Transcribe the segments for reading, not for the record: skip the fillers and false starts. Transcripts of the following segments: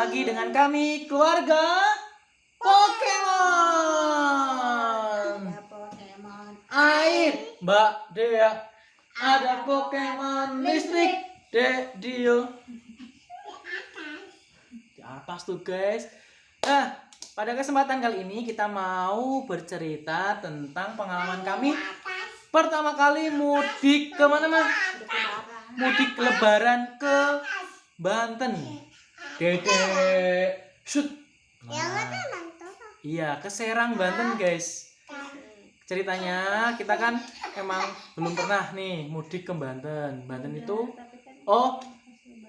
lagi dengan kami keluarga Pokemon. Ada Pokemon Air, Mbak Dea. Ada Pokemon listrik, Dek Dio. Di atas tuh guys. Nah, pada kesempatan kali ini kita mau bercerita tentang pengalaman kami pertama kali mudik ke mana mah? Mudik lebaran ke Banten. Dedek shoot. Iya, ke Serang Banten guys. Ceritanya kita kan emang belum pernah nih mudik ke Banten. Banten itu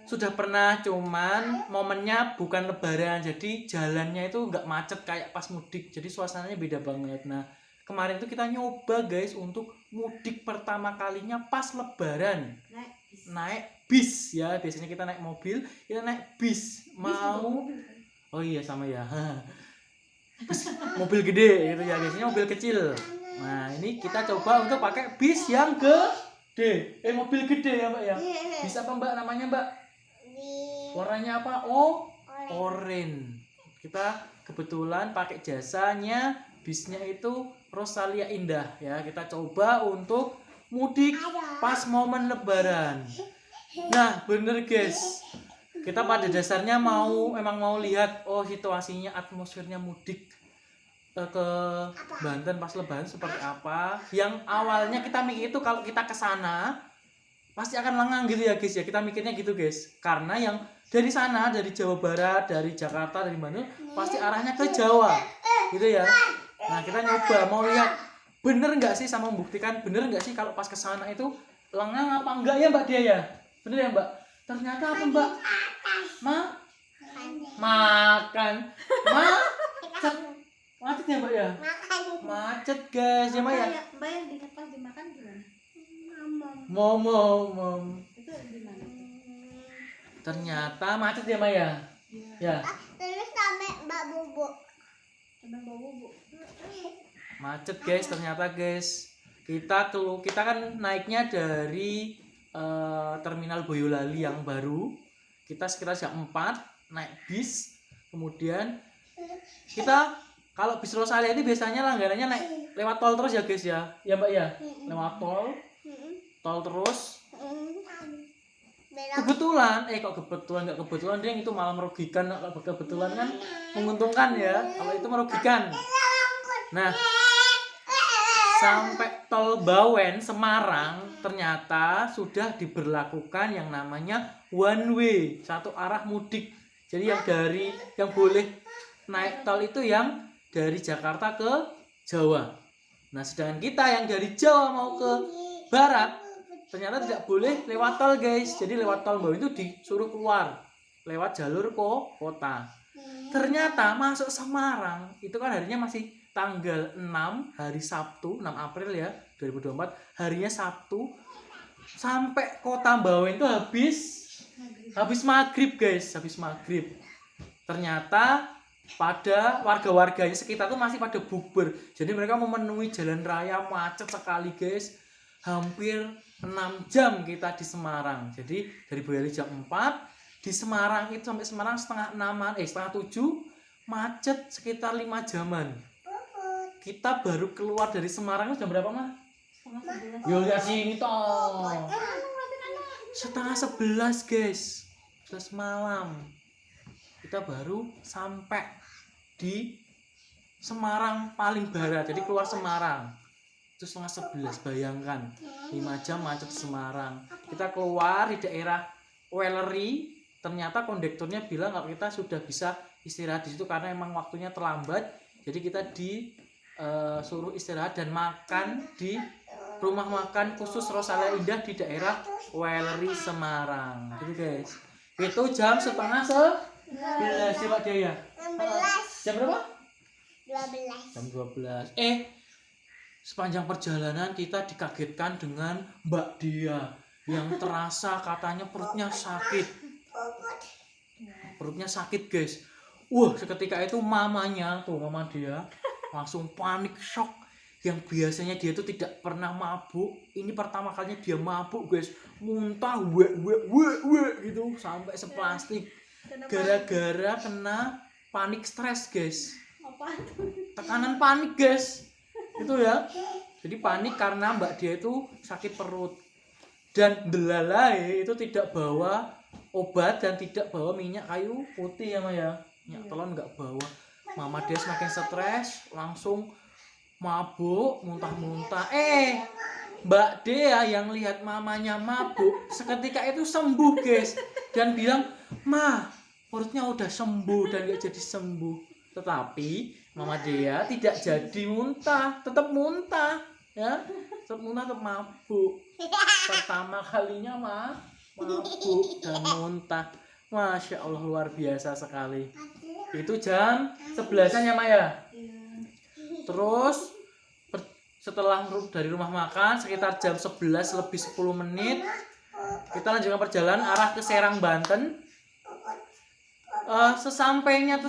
sudah pernah, cuman momennya bukan lebaran. Jadi jalannya itu nggak macet kayak pas mudik. Jadi suasananya beda banget. Nah, kemarin tuh kita nyoba guys untuk mudik pertama kalinya pas lebaran. Naik bis ya. Biasanya kita naik mobil, kita naik bis. Oh iya sama ya. Bis, mobil gede gitu ya. Biasanya mobil kecil. Nah, ini kita coba untuk pakai bis yang gede. Mobil gede ya, Mbak ya. Bisa apa Mbak namanya, Mbak? Warnanya apa? Oranye. Kita kebetulan pakai jasanya bisnya itu Rosalia Indah ya. Kita coba untuk mudik pas momen lebaran. Nah, bener guys. Kita pada dasarnya emang mau lihat situasinya, atmosfernya mudik ke Banten pas lebaran seperti apa. Yang awalnya kita mikir itu kalau kita ke sana pasti akan lengang gitu ya guys ya. Kita mikirnya gitu guys. Karena yang dari sana, dari Jawa Barat, dari Jakarta, dari Bandung pasti arahnya ke Jawa. Gitu ya. Nah, kita nyoba mau lihat bener nggak sih, sama membuktikan bener nggak sih kalau pas ke sana itu lengang apa enggak ya Mbak Dia ya? Bener ya Mbak? Ternyata apa Mbak? Makan. Macet ya Mbak ya? Macet guys ya Mbak ya? Mbak yang di pas dimakan gimana? Mom. Itu di mana? Ternyata macet ya Mbak ya? Ya. Terus sampai Mbak Bubuk. Sampai bau bubuk. Macet guys, ternyata guys. Kita kan naiknya dari terminal Boyolali yang baru. Kita sekitar jam 4 naik bis. Kemudian kita kalau bis Rosalia ini biasanya langganannya naik lewat tol terus ya guys ya. Ya Mbak ya? Lewat tol terus. Kebetulan nggak kebetulan dia itu malah merugikan. Kalau kebetulan kan menguntungkan ya, kalau itu merugikan. Nah, sampai tol Bawen Semarang ternyata sudah diberlakukan yang namanya one way, satu arah mudik. Jadi yang boleh naik tol itu yang dari Jakarta ke Jawa. Nah, sedangkan kita yang dari Jawa mau ke barat ternyata tidak boleh lewat tol guys. Jadi lewat tol Bawen itu disuruh keluar lewat jalur kota. Ternyata masuk Semarang itu kan harinya masih tanggal 6 hari Sabtu, 6 April ya 2024, harinya Sabtu. Sampai kota Bawen itu habis maghrib guys, habis maghrib. Ternyata pada warga-warganya sekitar tuh masih pada bukber. Jadi mereka memenuhi jalan raya, macet sekali guys. Hampir 6 jam kita di Semarang. Jadi dari Boyolali jam 4 di Semarang itu sampai Semarang setengah 7 macet sekitar 5 jaman. Kita baru keluar dari Semarang jam berapa mah? Yo lihat sini toh. Setengah 11 guys. 11 malam. Kita baru sampai di Semarang paling barat. Jadi keluar Semarang itu setengah 11, bayangkan 5 jam macet Semarang. Kita keluar di daerah Wellery, ternyata kondekturnya bilang kalau kita sudah bisa istirahat di situ karena emang waktunya terlambat. Jadi kita suruh istirahat dan makan di rumah makan khusus Rosalia Indah di daerah Wellery Semarang. Gitu guys. Itu jam setengah 11 ya Pak Dia. 16. Jam berapa? 12. Jam 12. Sepanjang perjalanan kita dikagetkan dengan Mbak Dia yang terasa katanya perutnya sakit. Perutnya sakit guys. Seketika itu mama dia langsung panik shock. Yang biasanya dia itu tidak pernah mabuk, ini pertama kalinya dia mabuk guys. Muntah gitu sampai seplastik. Kenapa? gara-gara kena panik stres guys. Apa tuh? Tekanan panik guys itu ya. Jadi panik karena Mbak dia itu sakit perut dan delalai itu tidak bawa obat dan tidak bawa minyak kayu putih ya Maya. Minyak telon nggak bawa. Mama dia semakin stres langsung mabuk muntah-muntah. Mbak Dea yang lihat mamanya mabuk seketika itu sembuh guys dan bilang, "Ma, perutnya udah sembuh dan gak jadi sembuh." Tetapi Mama Dea tidak jadi muntah, tetap muntah ya, tetap muntah, tetap mabuk. Pertama kalinya mabuk dan muntah. Masya Allah luar biasa sekali. Itu jam 11-an ya Maya. Terus setelah dari rumah makan sekitar jam 11 lebih 10 menit kita lanjutkan perjalanan arah ke Serang, Banten. Sesampainya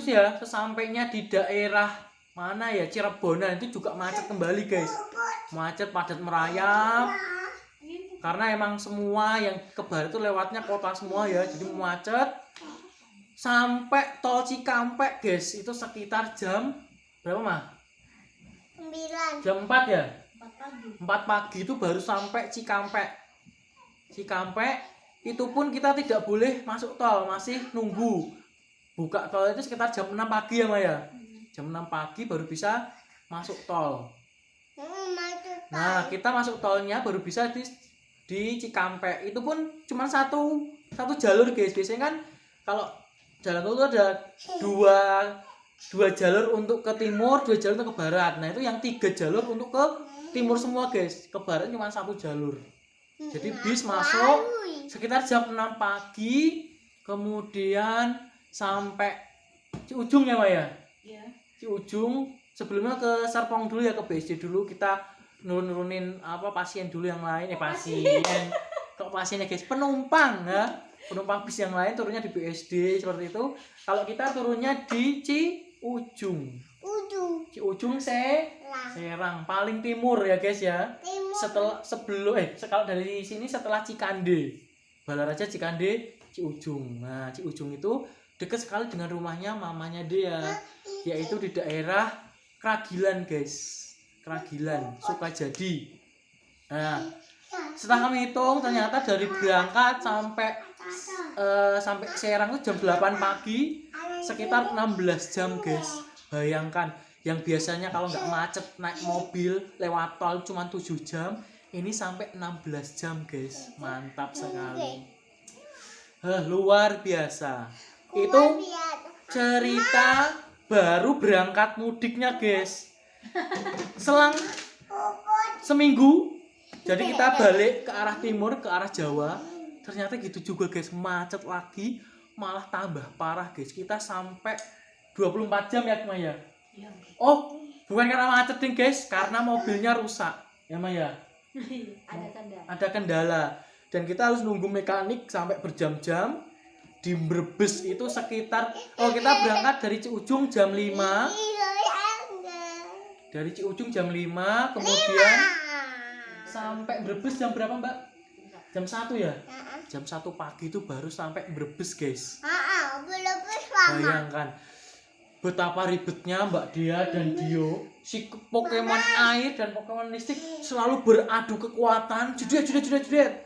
di daerah mana ya, Cirebonan itu juga macet kembali guys. Macet padat merayap karena emang semua yang ke barat itu lewatnya kota semua ya, jadi macet sampai tol Cikampek guys. Itu sekitar jam berapa mah? 9. Jam 4 ya? 4 pagi. 4 pagi itu baru sampai Cikampek. Cikampek itu pun kita tidak boleh masuk tol, masih nunggu. Buka tol itu sekitar jam 6 pagi ya Maya. Jam 6 pagi baru bisa masuk tol. Nah, kita masuk tolnya baru bisa di Cikampek. Itu pun cuma satu jalur guys. Biasanya kan kalau jalan tol itu ada dua jalur untuk ke timur, 2 jalur untuk ke barat. Nah itu yang 3 jalur untuk ke timur semua guys. Ke barat cuma 1 jalur. Jadi bis masuk sekitar jam 6 pagi, kemudian sampai Ciujung ya Maya. Iya. Ciujung, sebelumnya ke Serpong dulu ya, ke BSD dulu, kita nurunin pasien dulu yang lain, kok pasiennya guys, penumpang ya. Penumpang bis yang lain turunnya di BSD seperti itu. Kalau kita turunnya di Ciujung. Ciujung Serang, paling timur ya guys ya. Kalau dari sini setelah Cikande. Balaraja, Cikande, Ciujung. Nah, Ciujung itu dekat sekali dengan rumahnya mamanya dia, yaitu di daerah Kragilan guys. Kragilan, Sukajadi. Nah, setelah kami hitung ternyata dari berangkat sampai Serang itu jam 8 pagi, sekitar 16 jam guys. Bayangkan, yang biasanya kalau nggak macet naik mobil lewat tol cuma 7 jam, ini sampai 16 jam guys. Mantap sekali. Luar biasa. Itu cerita baru berangkat mudiknya guys. Selang seminggu, jadi kita balik ke arah timur, ke arah Jawa. Ternyata gitu juga guys, macet lagi, malah tambah parah guys. Kita sampai 24 jam ya Maya. Iya. Oh, bukan karena macet nih guys, karena mobilnya rusak ya Maya. Ada kendala dan kita harus nunggu mekanik sampai berjam-jam. Di Brebes itu sekitar, kita berangkat dari Ciujung jam 5. Dari Ciujung jam 5, kemudian sampai Brebes jam berapa Mbak? Jam 1 ya? Jam 1 pagi itu baru sampai Brebes guys. Bayangkan betapa ribetnya Mbak Dia dan Dio. Si Pokemon air dan Pokemon listrik selalu beradu kekuatan. Judet.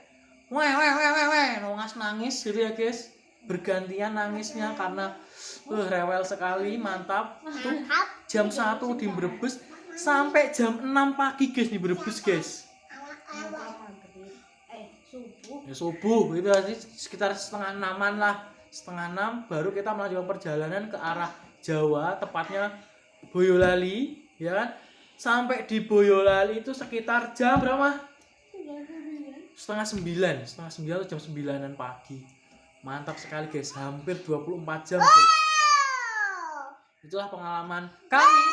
Nongas nangis gitu ya guys. Bergantian nangisnya karena rewel sekali, mantap. Tuh jam 1 di Brebes sampai jam 6 pagi guys di Brebes guys. Subuh itu sekitar setengah 6-an lah. Setengah 6 baru kita melanjutkan perjalanan ke arah Jawa, tepatnya Boyolali ya kan. Sampai di Boyolali itu sekitar jam berapa? Setengah 9 atau jam 9-an pagi. Mantap sekali guys, hampir 24 jam guys. Itulah pengalaman kami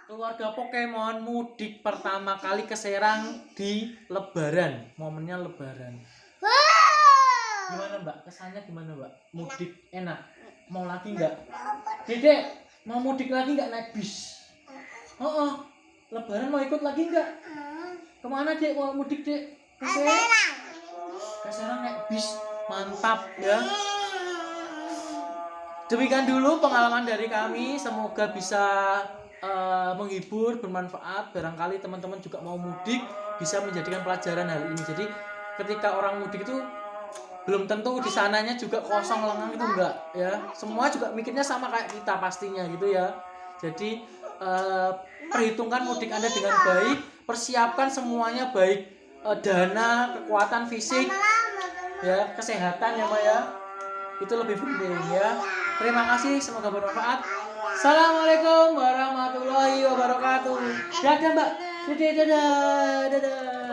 keluarga Pokemon mudik pertama kali ke Serang di Lebaran. Momennya Lebaran. Gimana Mbak? Kesannya gimana Mbak? Mudik enak? Mau lagi nggak? Dedek, mau mudik lagi nggak naik bis? Lebaran mau ikut lagi nggak? Kemana Dek mau mudik Dek? Ke Serang naik bis. Mantap ya. Demikian dulu pengalaman dari kami, semoga bisa menghibur, bermanfaat. Barangkali teman-teman juga mau mudik bisa menjadikan pelajaran hal ini. Jadi ketika orang mudik itu belum tentu di sananya juga kosong lengang, itu enggak ya. Semua juga mikirnya sama kayak kita pastinya gitu ya. Jadi perhitungkan mudik Anda dengan baik, persiapkan semuanya baik, dana, kekuatan fisik, ya, kesehatan ya Mbak ya. Itu lebih penting ya. Terima kasih, semoga bermanfaat. Assalamualaikum warahmatullahi wabarakatuh. Dadah Mbak. Dadah.